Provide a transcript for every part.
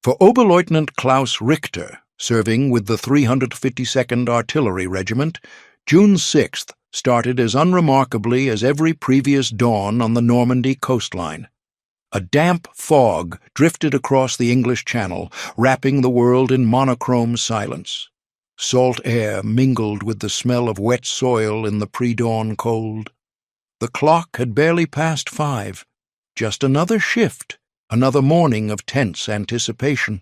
For Oberleutnant Klaus Richter, serving with the 352nd Artillery Regiment, June 6th started as unremarkably as every previous dawn on the Normandy coastline. A damp fog drifted across the English Channel, wrapping the world in monochrome silence. Salt air mingled with the smell of wet soil in the pre-dawn cold. The clock had barely passed 5. Just another shift, another morning of tense anticipation.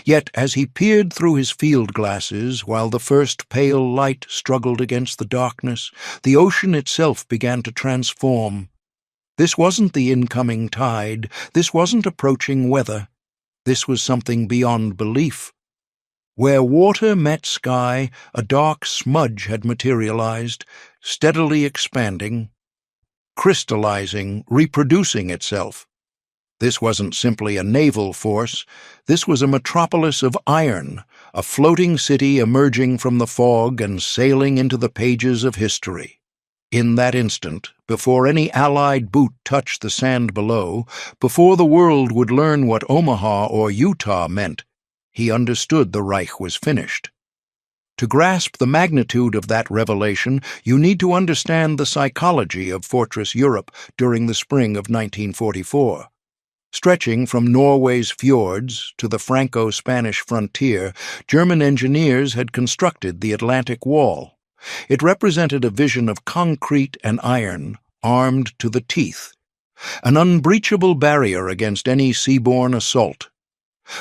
Yet as he peered through his field glasses while the first pale light struggled against the darkness, the ocean itself began to transform. This wasn't the incoming tide, this wasn't approaching weather. This was something beyond belief. Where water met sky, a dark smudge had materialized, steadily expanding, crystallizing, reproducing itself. This wasn't simply a naval force, this was a metropolis of iron, a floating city emerging from the fog and sailing into the pages of history. In that instant, before any Allied boot touched the sand below, before the world would learn what Omaha or Utah meant, he understood the Reich was finished. To grasp the magnitude of that revelation, you need to understand the psychology of Fortress Europe during the spring of 1944. Stretching from Norway's fjords to the Franco-Spanish frontier, German engineers had constructed the Atlantic Wall. It represented a vision of concrete and iron, armed to the teeth, an unbreachable barrier against any seaborne assault.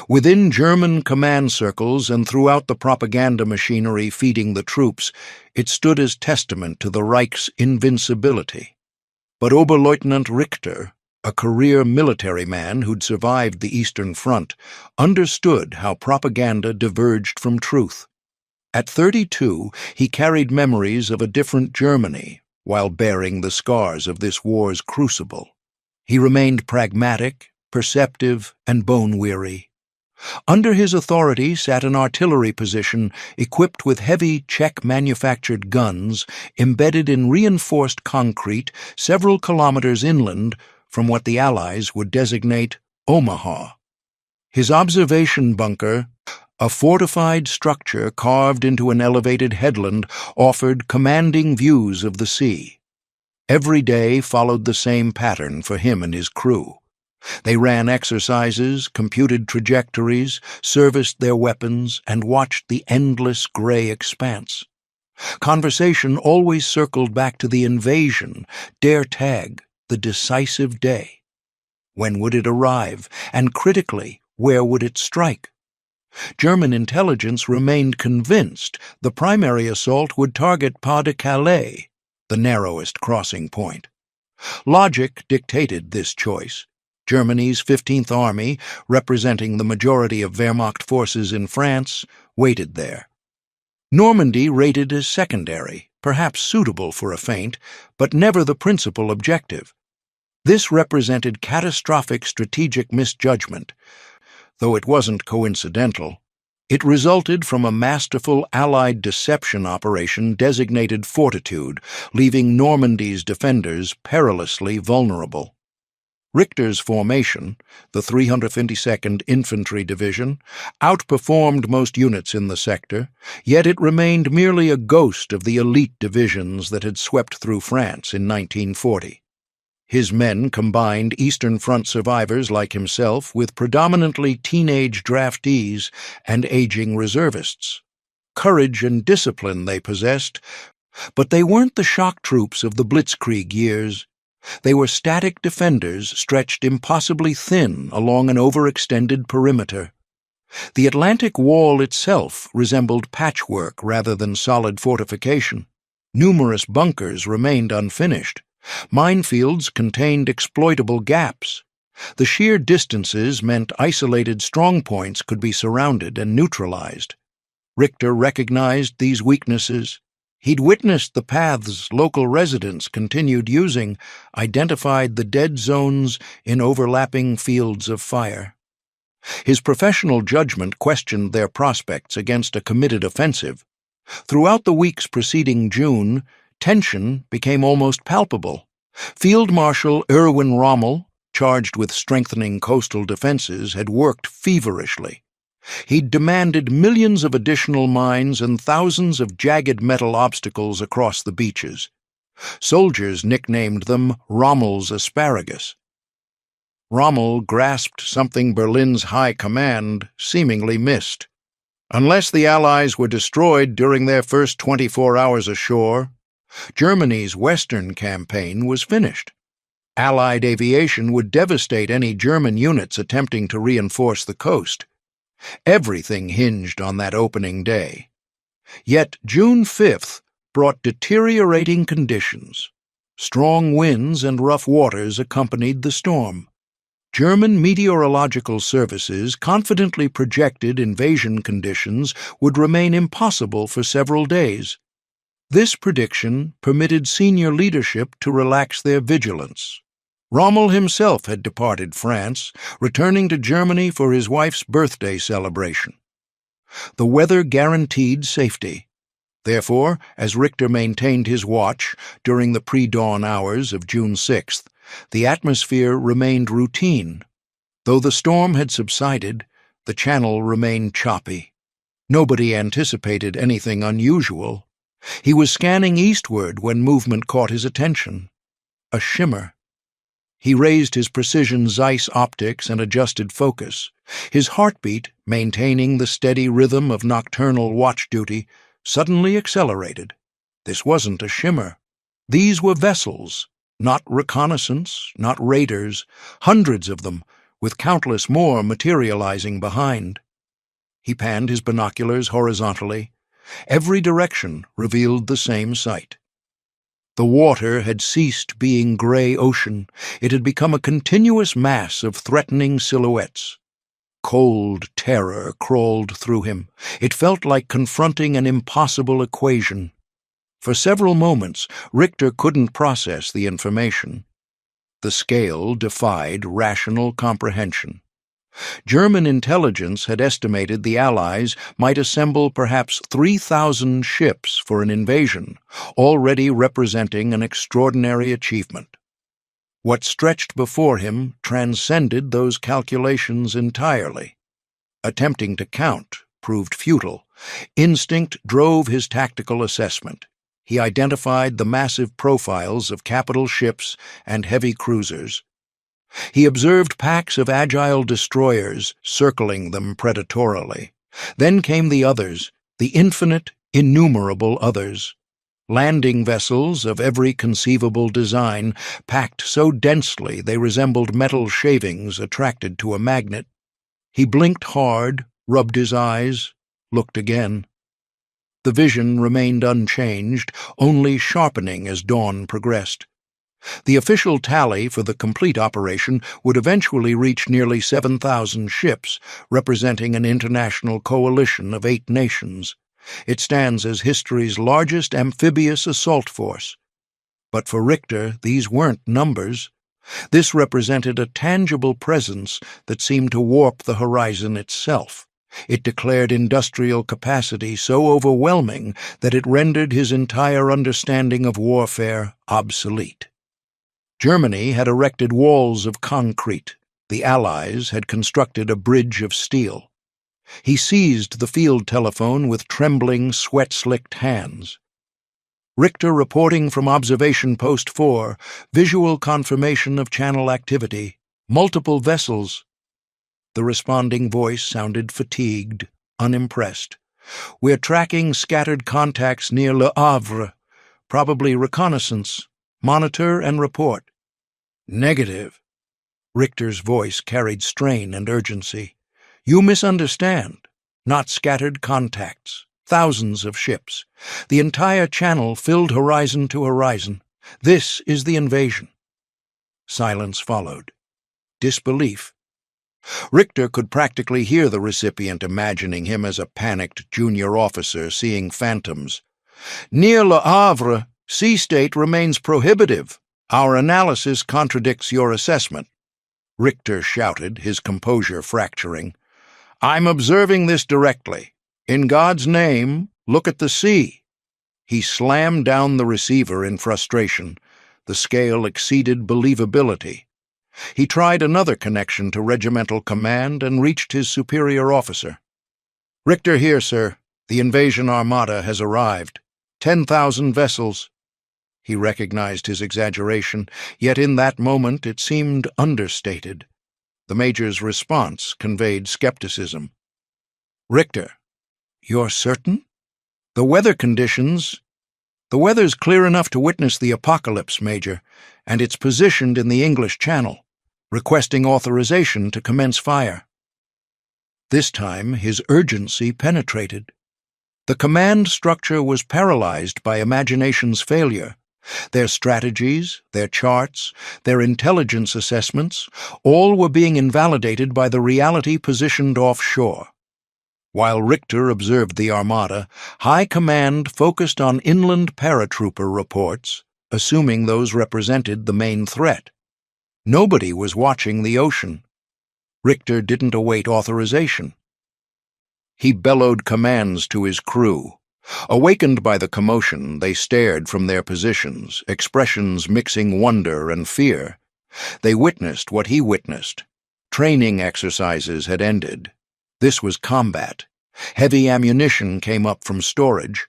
Within German command circles and throughout the propaganda machinery feeding the troops, it stood as testament to the Reich's invincibility. But Oberleutnant Richter, a career military man who'd survived the Eastern Front, understood how propaganda diverged from truth. At 32, he carried memories of a different Germany while bearing the scars of this war's crucible. He remained pragmatic, perceptive, and bone-weary. Under his authority sat an artillery position equipped with heavy Czech-manufactured guns embedded in reinforced concrete several kilometers inland from what the Allies would designate Omaha. His observation bunker, a fortified structure carved into an elevated headland, offered commanding views of the sea. Every day followed the same pattern for him and his crew. They ran exercises, computed trajectories, serviced their weapons, and watched the endless gray expanse. Conversation always circled back to the invasion, der Tag, the decisive day. When would it arrive, and critically, where would it strike? German intelligence remained convinced the primary assault would target Pas-de-Calais, the narrowest crossing point. Logic dictated this choice. Germany's 15th Army, representing the majority of Wehrmacht forces in France, waited there. Normandy rated as secondary, perhaps suitable for a feint, but never the principal objective. This represented catastrophic strategic misjudgment. Though it wasn't coincidental, it resulted from a masterful Allied deception operation designated Fortitude, leaving Normandy's defenders perilously vulnerable. Richter's formation, the 352nd Infantry Division, outperformed most units in the sector, yet it remained merely a ghost of the elite divisions that had swept through France in 1940. His men combined Eastern Front survivors like himself with predominantly teenage draftees and aging reservists. Courage and discipline they possessed, but they weren't the shock troops of the Blitzkrieg years. They were static defenders stretched impossibly thin along an overextended perimeter. The Atlantic Wall itself resembled patchwork rather than solid fortification. Numerous bunkers remained unfinished. Minefields contained exploitable gaps. The sheer distances meant isolated strongpoints could be surrounded and neutralized. Richter recognized these weaknesses. He'd witnessed the paths local residents continued using, identified the dead zones in overlapping fields of fire. His professional judgment questioned their prospects against a committed offensive. Throughout the weeks preceding June, tension became almost palpable. Field Marshal Erwin Rommel, charged with strengthening coastal defenses, had worked feverishly. He'd demanded millions of additional mines and thousands of jagged metal obstacles across the beaches. Soldiers nicknamed them Rommel's asparagus. Rommel grasped something Berlin's high command seemingly missed. Unless the Allies were destroyed during their first 24 hours ashore, Germany's western campaign was finished. Allied aviation would devastate any German units attempting to reinforce the coast. Everything hinged on that opening day. Yet June 5th brought deteriorating conditions. Strong winds and rough waters accompanied the storm. German meteorological services confidently projected invasion conditions would remain impossible for several days. This prediction permitted senior leadership to relax their vigilance. Rommel himself had departed France, returning to Germany for his wife's birthday celebration. The weather guaranteed safety. Therefore, as Richter maintained his watch during the pre-dawn hours of June 6th, the atmosphere remained routine. Though the storm had subsided, the channel remained choppy. Nobody anticipated anything unusual. He was scanning eastward when movement caught his attention. A shimmer. He raised his precision Zeiss optics and adjusted focus. His heartbeat, maintaining the steady rhythm of nocturnal watch duty, suddenly accelerated. This wasn't a shimmer. These were vessels. Not reconnaissance, not raiders, hundreds of them, with countless more materializing behind. He panned his binoculars horizontally. Every direction revealed the same sight. The water had ceased being gray ocean. It had become a continuous mass of threatening silhouettes. Cold terror crawled through him. It felt like confronting an impossible equation. For several moments, Richter couldn't process the information. The scale defied rational comprehension. German intelligence had estimated the Allies might assemble perhaps 3,000 ships for an invasion, already representing an extraordinary achievement. What stretched before him transcended those calculations entirely. Attempting to count proved futile. Instinct drove his tactical assessment. He identified the massive profiles of capital ships and heavy cruisers. He observed packs of agile destroyers circling them predatorily. Then came the others, the infinite, innumerable others. Landing vessels of every conceivable design, packed so densely they resembled metal shavings attracted to a magnet. He blinked hard, rubbed his eyes, looked again. The vision remained unchanged, only sharpening as dawn progressed. The official tally for the complete operation would eventually reach nearly 7,000 ships, representing an international coalition of 8 nations. It stands as history's largest amphibious assault force. But for Richter, these weren't numbers. This represented a tangible presence that seemed to warp the horizon itself. It declared industrial capacity so overwhelming that it rendered his entire understanding of warfare obsolete. Germany had erected walls of concrete. The Allies had constructed a bridge of steel. He seized the field telephone with trembling, sweat-slicked hands. Richter reporting from Observation Post 4, visual confirmation of channel activity, multiple vessels. The responding voice sounded fatigued, unimpressed. We're tracking scattered contacts near Le Havre, probably reconnaissance. Monitor and report. Negative. Richter's voice carried strain and urgency. You misunderstand. Not scattered contacts. Thousands of ships. The entire channel filled horizon to horizon. This is the invasion. Silence followed. Disbelief. Richter could practically hear the recipient imagining him as a panicked junior officer seeing phantoms. Near Le Havre, sea state remains prohibitive. Our analysis contradicts your assessment. Richter shouted, his composure fracturing. I'm observing this directly. In God's name, look at the sea. He slammed down the receiver in frustration. The scale exceeded believability. He tried another connection to regimental command and reached his superior officer. "Richter here, sir. The invasion armada has arrived. 10,000 vessels." He recognized his exaggeration, yet in that moment it seemed understated. The major's response conveyed skepticism. "Richter, you're certain? The weather conditions—" "The weather's clear enough to witness the apocalypse, Major, and it's positioned in the English Channel, requesting authorization to commence fire." This time his urgency penetrated. The command structure was paralyzed by imagination's failure. Their strategies, their charts, their intelligence assessments, all were being invalidated by the reality positioned offshore. While Richter observed the armada, High Command focused on inland paratrooper reports, assuming those represented the main threat. Nobody was watching the ocean. Richter didn't await authorization. He bellowed commands to his crew. Awakened by the commotion, they stared from their positions, expressions mixing wonder and fear. They witnessed what he witnessed. Training exercises had ended. This was combat. Heavy ammunition came up from storage.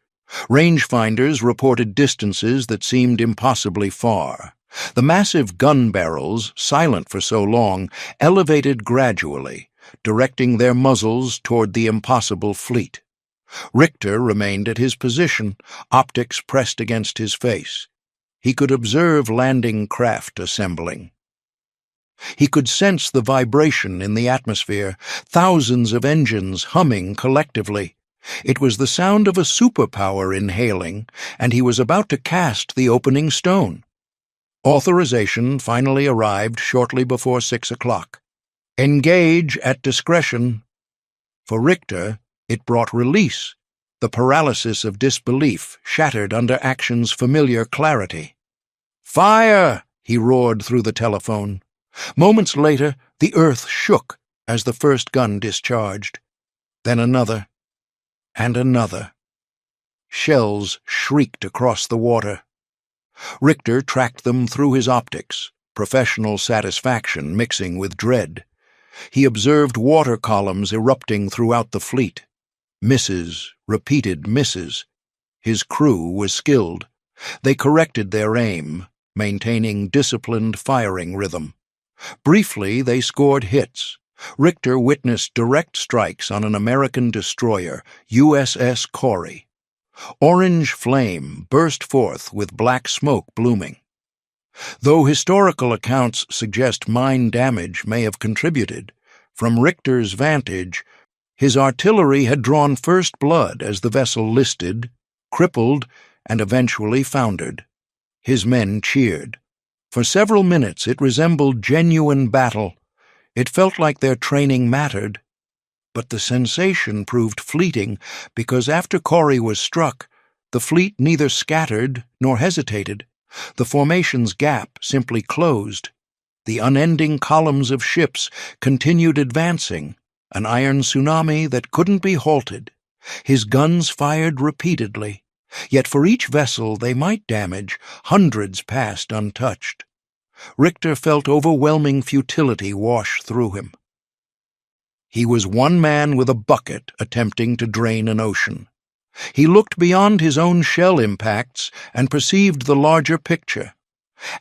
Rangefinders reported distances that seemed impossibly far. The massive gun barrels, silent for so long, elevated gradually, directing their muzzles toward the impossible fleet. Richter remained at his position, optics pressed against his face. He could observe landing craft assembling. He could sense the vibration in the atmosphere, thousands of engines humming collectively. It was the sound of a superpower inhaling, and he was about to cast the opening stone. Authorization finally arrived shortly before 6 o'clock. "Engage at discretion." For Richter, it brought release. The paralysis of disbelief shattered under action's familiar clarity. "Fire!" he roared through the telephone. Moments later, the earth shook as the first gun discharged. Then another, and another. Shells shrieked across the water. Richter tracked them through his optics, professional satisfaction mixing with dread. He observed water columns erupting throughout the fleet. Misses, repeated misses. His crew was skilled. They corrected their aim, maintaining disciplined firing rhythm. Briefly, they scored hits. Richter witnessed direct strikes on an American destroyer, USS Corey. Orange flame burst forth with black smoke blooming. Though historical accounts suggest mine damage may have contributed, from Richter's vantage, his artillery had drawn first blood as the vessel listed, crippled, and eventually foundered. His men cheered. For several minutes it resembled genuine battle. It felt like their training mattered. But the sensation proved fleeting because after Corey was struck, the fleet neither scattered nor hesitated. The formation's gap simply closed. The unending columns of ships continued advancing, an iron tsunami that couldn't be halted. His guns fired repeatedly, yet for each vessel they might damage, hundreds passed untouched. Richter felt overwhelming futility wash through him. He was one man with a bucket attempting to drain an ocean. He looked beyond his own shell impacts and perceived the larger picture.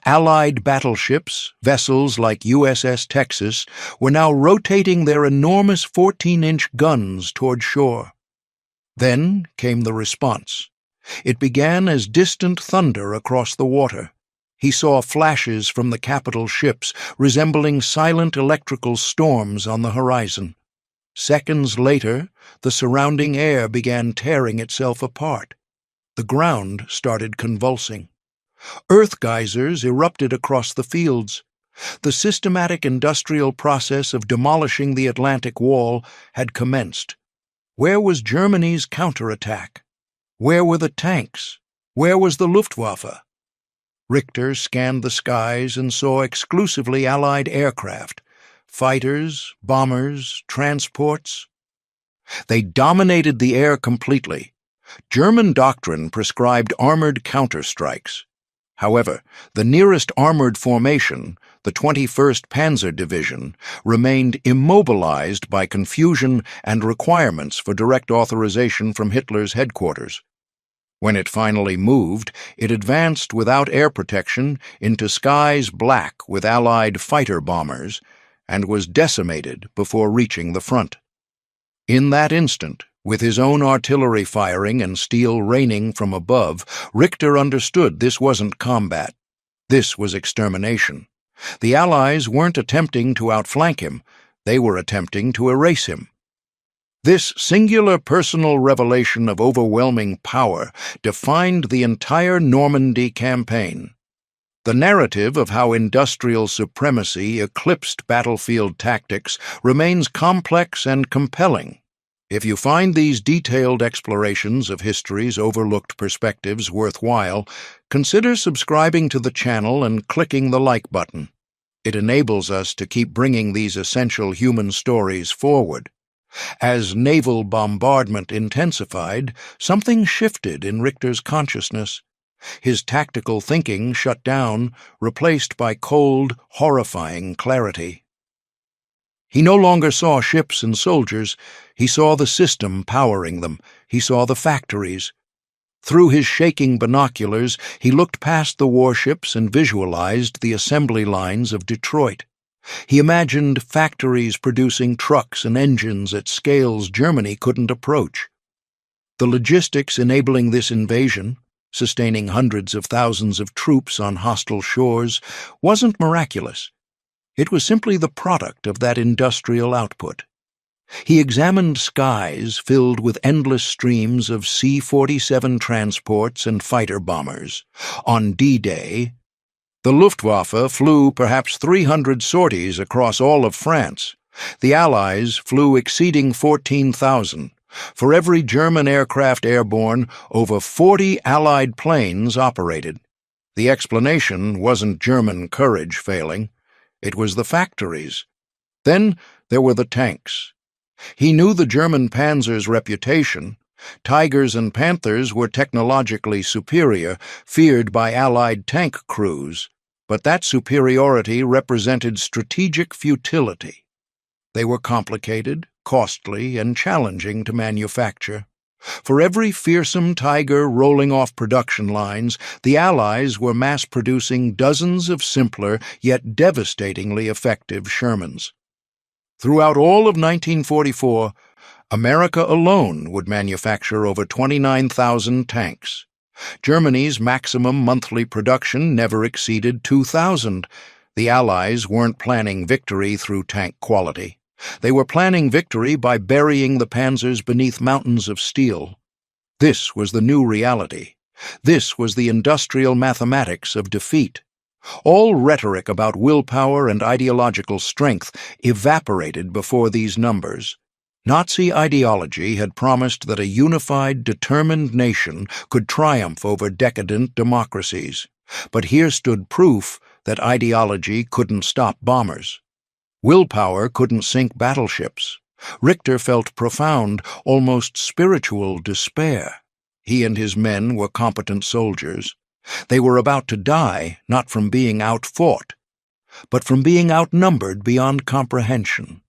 Allied battleships, vessels like USS Texas, were now rotating their enormous 14-inch guns toward shore. Then came the response. It began as distant thunder across the water. He saw flashes from the capital ships resembling silent electrical storms on the horizon. Seconds later, the surrounding air began tearing itself apart. The ground started convulsing. Earth geysers erupted across the fields. The systematic industrial process of demolishing the Atlantic Wall had commenced. Where was Germany's counterattack? Where were the tanks? Where was the Luftwaffe? Richter scanned the skies and saw exclusively Allied aircraft, fighters, bombers, transports. They dominated the air completely. German doctrine prescribed armored counterstrikes. However, the nearest armored formation, the 21st Panzer Division, remained immobilized by confusion and requirements for direct authorization from Hitler's headquarters. When it finally moved, it advanced without air protection into skies black with Allied fighter bombers and was decimated before reaching the front. In that instant, with his own artillery firing and steel raining from above, Richter understood this wasn't combat. This was extermination. The Allies weren't attempting to outflank him, they were attempting to erase him. This singular personal revelation of overwhelming power defined the entire Normandy campaign. The narrative of how industrial supremacy eclipsed battlefield tactics remains complex and compelling. If you find these detailed explorations of history's overlooked perspectives worthwhile, consider subscribing to the channel and clicking the like button. It enables us to keep bringing these essential human stories forward. As naval bombardment intensified, something shifted in Richter's consciousness. His tactical thinking shut down, replaced by cold, horrifying clarity. He no longer saw ships and soldiers, he saw the system powering them, he saw the factories. Through his shaking binoculars, he looked past the warships and visualized the assembly lines of Detroit. He imagined factories producing trucks and engines at scales Germany couldn't approach. The logistics enabling this invasion, sustaining hundreds of thousands of troops on hostile shores, wasn't miraculous. It was simply the product of that industrial output. He examined skies filled with endless streams of C-47 transports and fighter bombers. On D-Day, the Luftwaffe flew perhaps 300 sorties across all of France. The Allies flew exceeding 14,000. For every German aircraft airborne, over 40 Allied planes operated. The explanation wasn't German courage failing. It was the factories. Then there were the tanks. He knew the German panzer's reputation. Tigers and Panthers were technologically superior, feared by Allied tank crews, but that superiority represented strategic futility. They were complicated, costly, and challenging to manufacture. For every fearsome Tiger rolling off production lines, the Allies were mass-producing dozens of simpler yet devastatingly effective Shermans. Throughout all of 1944, America alone would manufacture over 29,000 tanks. Germany's maximum monthly production never exceeded 2,000. The Allies weren't planning victory through tank quality. They were planning victory by burying the panzers beneath mountains of steel. This was the new reality. This was the industrial mathematics of defeat. All rhetoric about willpower and ideological strength evaporated before these numbers. Nazi ideology had promised that a unified, determined nation could triumph over decadent democracies. But here stood proof that ideology couldn't stop bombers. Willpower couldn't sink battleships. Richter felt profound, almost spiritual despair. He and his men were competent soldiers. They were about to die, not from being outfought, but from being outnumbered beyond comprehension.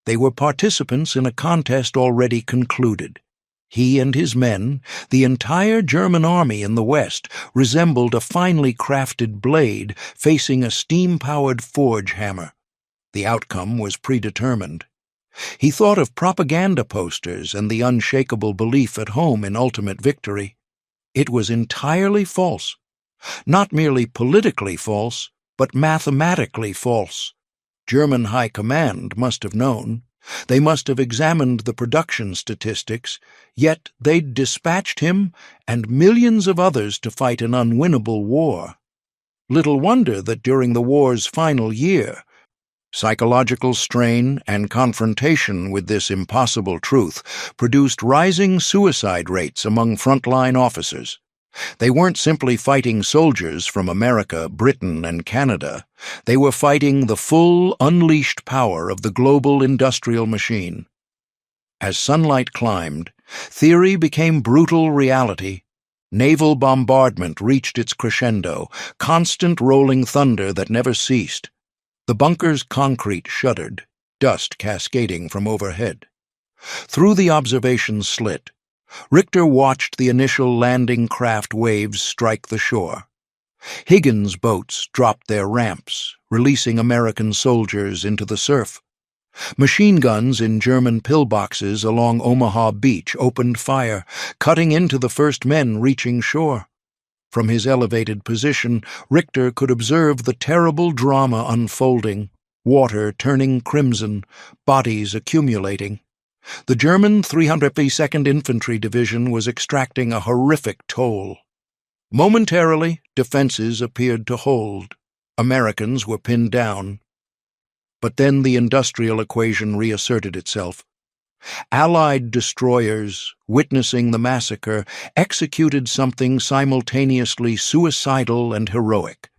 They were participants in a contest already concluded. He and his men, the entire German army in the West, resembled a finely crafted blade facing a steam-powered forge hammer. The outcome was predetermined. He thought of propaganda posters and the unshakable belief at home in ultimate victory. It was entirely false. Not merely politically false, but mathematically false. German high command must have known. They must have examined the production statistics, yet they'd dispatched him and millions of others to fight an unwinnable war. Little wonder that during the war's final year, psychological strain and confrontation with this impossible truth produced rising suicide rates among frontline officers. They weren't simply fighting soldiers from America, Britain, and Canada. They were fighting the full, unleashed power of the global industrial machine. As sunlight climbed, theory became brutal reality. Naval bombardment reached its crescendo, constant rolling thunder that never ceased. The bunker's concrete shuddered, dust cascading from overhead. Through the observation slit, Richter watched the initial landing craft waves strike the shore. Higgins' boats dropped their ramps, releasing American soldiers into the surf. Machine guns in German pillboxes along Omaha Beach opened fire, cutting into the first men reaching shore. From his elevated position, Richter could observe the terrible drama unfolding, water turning crimson, bodies accumulating. The German 352nd Infantry Division was extracting a horrific toll. Momentarily, defenses appeared to hold. Americans were pinned down. But then the industrial equation reasserted itself. Allied destroyers, witnessing the massacre, executed something simultaneously suicidal and heroic.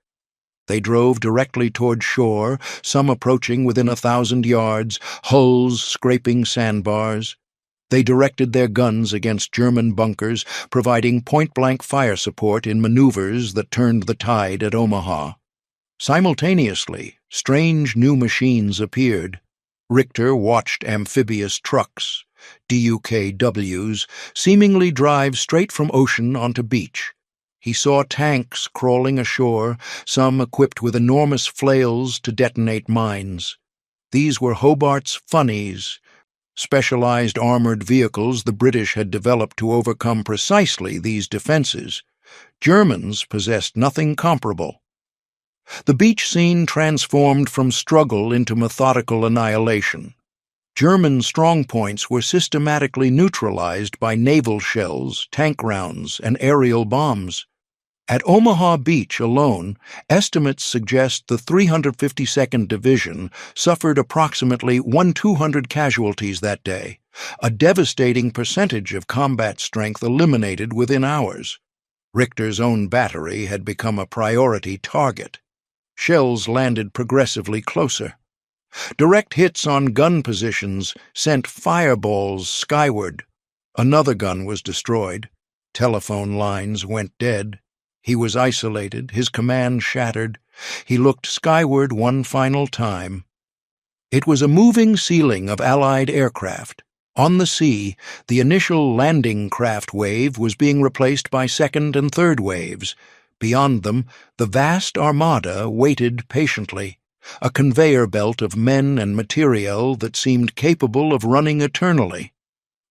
They drove directly toward shore, some approaching within 1,000 yards, hulls scraping sandbars. They directed their guns against German bunkers, providing point-blank fire support in maneuvers that turned the tide at Omaha. Simultaneously, strange new machines appeared. Richter watched amphibious trucks, DUKWs, seemingly drive straight from ocean onto beach. He saw tanks crawling ashore, some equipped with enormous flails to detonate mines. These were Hobart's funnies, specialized armored vehicles the British had developed to overcome precisely these defenses. Germans possessed nothing comparable. The beach scene transformed from struggle into methodical annihilation. German strongpoints were systematically neutralized by naval shells, tank rounds, and aerial bombs. At Omaha Beach alone, estimates suggest the 352nd Division suffered approximately 1,200 casualties that day, a devastating percentage of combat strength eliminated within hours. Richter's own battery had become a priority target. Shells landed progressively closer. Direct hits on gun positions sent fireballs skyward. Another gun was destroyed. Telephone lines went dead. He was isolated, his command shattered. He looked skyward one final time. It was a moving ceiling of Allied aircraft. On the sea, the initial landing craft wave was being replaced by second and third waves. Beyond them, the vast armada waited patiently, a conveyor belt of men and materiel that seemed capable of running eternally.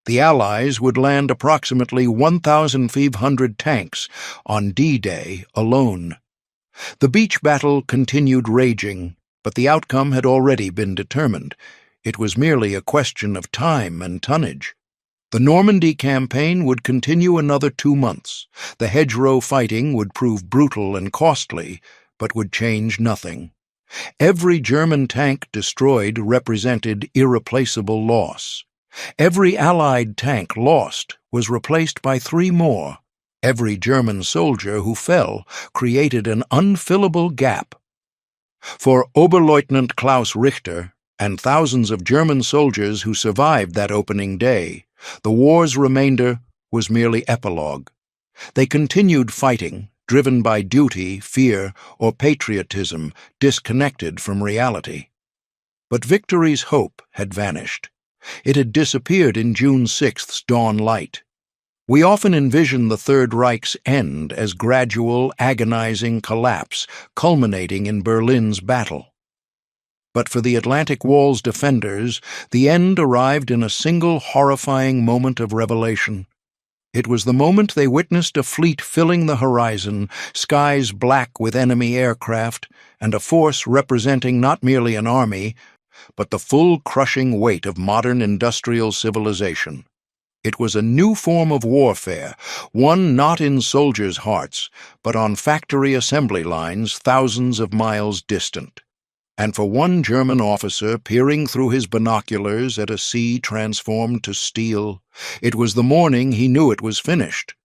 The Allies would land approximately 1,500 tanks on D-Day alone. The beach battle continued raging, but the outcome had already been determined. It was merely a question of time and tonnage. The Normandy campaign would continue another 2 months. The hedgerow fighting would prove brutal and costly, but would change nothing. Every German tank destroyed represented irreplaceable loss. Every Allied tank lost was replaced by 3 more. Every German soldier who fell created an unfillable gap. For Oberleutnant Klaus Richter and thousands of German soldiers who survived that opening day, the war's remainder was merely epilogue. They continued fighting, driven by duty, fear, or patriotism, disconnected from reality. But victory's hope had vanished. It had disappeared in June 6th's dawn light. We often envision the Third Reich's end as gradual, agonizing collapse, culminating in Berlin's battle. But for the Atlantic Wall's defenders, the end arrived in a single horrifying moment of revelation. It was the moment they witnessed a fleet filling the horizon, skies black with enemy aircraft, and a force representing not merely an army, but the full crushing weight of modern industrial civilization. It was a new form of warfare, one not in soldiers' hearts, but on factory assembly lines thousands of miles distant. And for one German officer peering through his binoculars at a sea transformed to steel, it was the morning he knew it was finished.